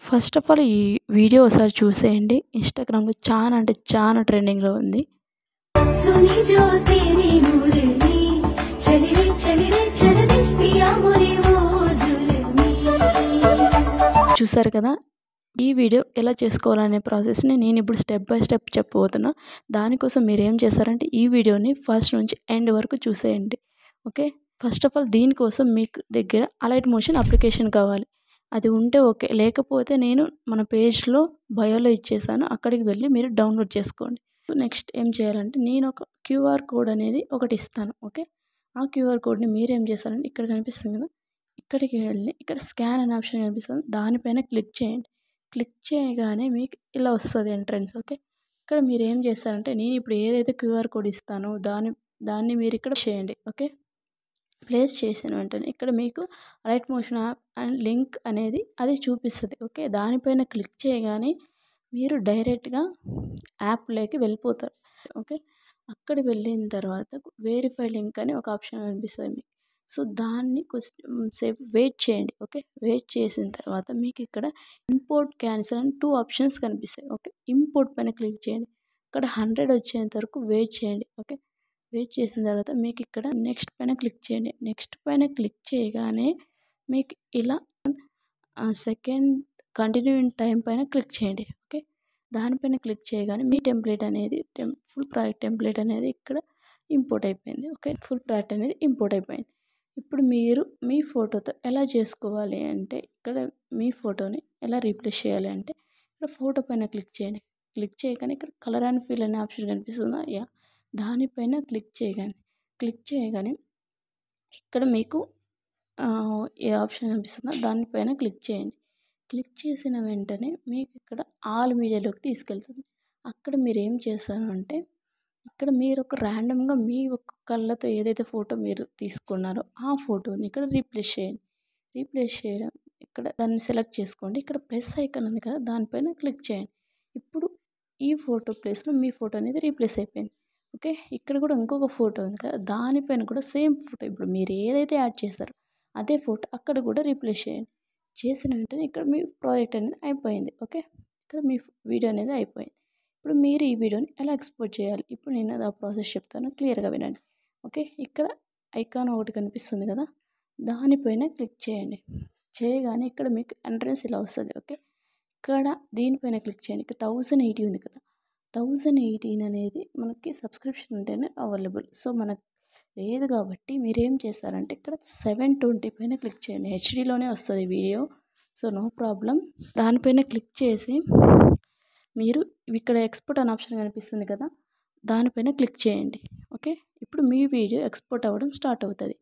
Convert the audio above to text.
First of all ఈ video ఒకసారి చూసేయండి. ఇన్‌స్టాగ్రామ్‌లో చానా అంటే చానా ట్రెండింగ్‌లో ఉంది. सुनी जो तेरी मुरली चली रे चल दे पिया मोरी वो जुल्मी। చూసారు కదా! ఈ వీడియో ఎలా చేసుకోవాలనే ప్రాసెస్‌ని నేనిప్పుడు స్టెప్ బై స్టెప్ చెప్పబోతున్నా. దానికోసం మీరేం చేస్తారంటే ఈ వీడియోని ఫస్ట్ నుంచి ఎండ్ వరకు చూసేయండి. ఓకే. ఫస్ట్ ఆఫ్ ఆల్ దీనికోసం మీకు దగ్గర అలైట్ మోషన్ అప్లికేషన్ కావాలి. అది ఉంటే ఓకే. లేకపోతే నేను మన పేజ్‌లో బయోలో ఇచ్చేసాను. అక్కడికి వెళ్ళి మీరు డౌన్‌లోడ్ చేసుకోండి. నెక్స్ట్ ఏం చేయాలంటే నేను ఒక క్యూఆర్ కోడ్ అనేది ఒకటి ఇస్తాను. ఓకే. ఆ క్యూఆర్ కోడ్‌ని మీరేం చేస్తారంటే ఇక్కడ కనిపిస్తుంది కదా! ఇక్కడికి వెళ్ళి ఇక్కడ స్కాన్ అనే ఆప్షన్ కనిపిస్తుంది. దానిపైన క్లిక్ చేయండి. క్లిక్ చేయగానే మీకు ఇలా వస్తది ఎంట్రన్స్. ఓకే. ఇక్కడ మీరేం చేస్తారంటే నేను ఇప్పుడు ఏదైతే క్యూఆర్ కోడ్ ఇస్తానో దాన్ని మీరు ఇక్కడ చేయండి. ఓకే. ప్లేస్ చేసిన వెంటనే ఇక్కడ మీకు alight motion app and link అనేది అది చూపిస్తది. ఓకే. దానిపైన క్లిక్ చేయగానే మీరు డైరెక్ట్‌గా యాప్‌లోకి వెళ్ళిపోతారు. ఓకే. అక్కడికి వెళ్ళిన తర్వాత వెరిఫై లింక్ అని ఒక ఆప్షన్ కనిపిస్తది మీకు. సో, దాన్ని సేపు వెయిట్ చేయండి. ఓకే. వెయిట్ చేసిన తర్వాత మీకు ఇక్కడ ఇంపోర్ట్, క్యాన్సిల్ అని 2 ఆప్షన్స్ కనిపిస్తాయి. ఓకే. ఇంపోర్ట్ పైన క్లిక్ చేయండి. ఇక్కడ 100 వచ్చేంత వరకు వెయిట్ చేయండి. ఓకే. వెయిట్ చేసిన తర్వాత మీకు ఇక్కడ నెక్స్ట్ పైన క్లిక్ చేయండి. నెక్స్ట్ పైన క్లిక్ చేయగానే మీకు ఇలా సెకండ్ కంటిన్యూ ఇన్ టైమ్ పైన క్లిక్ చేయండి. ఓకే. దానిపైన క్లిక్ చేయగానే మీ టెంప్లేట్ అనేది ఫుల్ ప్రాజెక్ట్ టెంప్లేట్ అనేది ఇక్కడ ఇంపోర్ట్ అయిపోయింది. ఓకే. ఫుల్ ప్రాజెక్ట్ అనేది ఇంపోర్ట్ అయిపోయింది. ఇప్పుడు మీరు మీ ఫోటోతో ఎలా చేసుకోవాలి అంటే ఇక్కడ మీ ఫోటోని ఎలా రీప్లేస్ చేయాలి అంటే ఇక్కడ ఫోటో పైన క్లిక్ చేయండి. క్లిక్ చేయగానే ఇక్కడ కలర్ అండ్ ఫిల్ అనే ఆప్షన్ కనిపిస్తుందా? యాహ్! దానిపైన క్లిక్ చేయగానే ఇక్కడ మీకు ఏ ఆప్షన్ కనిపిస్తుందో దానిపైన క్లిక్ చేయండి. క్లిక్ చేసిన వెంటనే మీకు ఇక్కడ ఆల్ మీడియాలోకి తీసుకెళ్తుంది. అక్కడ మీరేం చేస్తారు అంటే ఇక్కడ మీరు ఒక ర్యాండమ్‌గా మీ ఒక్క కళ్ళతో ఏదైతే ఫోటో మీరు తీసుకున్నారో ఆ ఫోటోని ఇక్కడ రీప్లేస్ చేయండి. రీప్లేస్ చేయడం ఇక్కడ దాన్ని సెలెక్ట్ చేసుకోండి. ఇక్కడ ప్లస్ ఐకాన్ ఉంది కదా! దానిపైన క్లిక్ చేయండి. ఇప్పుడు ఈ ఫోటో ప్లేస్‌లో మీ ఫోటో అనేది రీప్లేస్ అయిపోయింది. ఓకే. ఇక్కడ కూడా ఇంకొక ఫోటో ఉంది కదా! దానిపైన కూడా సేమ్ ఫోటో ఇప్పుడు మీరు ఏదైతే యాడ్ చేశారో అదే ఫోటో అక్కడ కూడా రీప్లేస్ చేయండి. చేసిన వెంటనే ఇక్కడ మీ ప్రాజెక్ట్ అనేది అయిపోయింది. ఓకే. ఇక్కడ మీ వీడియో అనేది అయిపోయింది. ఇప్పుడు మీరు ఈ వీడియోని ఎలా ఎక్స్‌పోర్ట్ చేయాలి? ఇప్పుడు నేను ఆ ప్రాసెస్ చెప్తాను క్లియర్‌గా వినండి. ఓకే. ఇక్కడ ఐకాన్ ఒకటి కనిపిస్తుంది కదా! దానిపైన క్లిక్ చేయండి. చేయగానే ఇక్కడ మీకు ఎంట్రన్స్ ఇలా వస్తది. ఓకే. ఇక్కడ దీనిపైన క్లిక్ చేయండి. ఇక్కడ 1080 ఉంది కదా! 1018 అనేది మనకి సబ్స్క్రిప్షన్ ఉంటేనే అవైలబుల్. సో, మనకు లేదు కాబట్టి మీరేం చేస్తారంటే ఇక్కడ 720 పైన క్లిక్ చేయండి. హెచ్‌డీలోనే వస్తది వీడియో. So, no problem. దానిపైన క్లిక్ చేసి మీరు ఇక్కడ ఎక్స్‌పోర్ట్ అనే ఆప్షన్ కనిపిస్తుంది కదా! దానిపైన క్లిక్ చేయండి. ఓకే. ఇప్పుడు మీ వీడియో ఎక్స్‌పోర్ట్ అవ్వడం స్టార్ట్ అవుతది.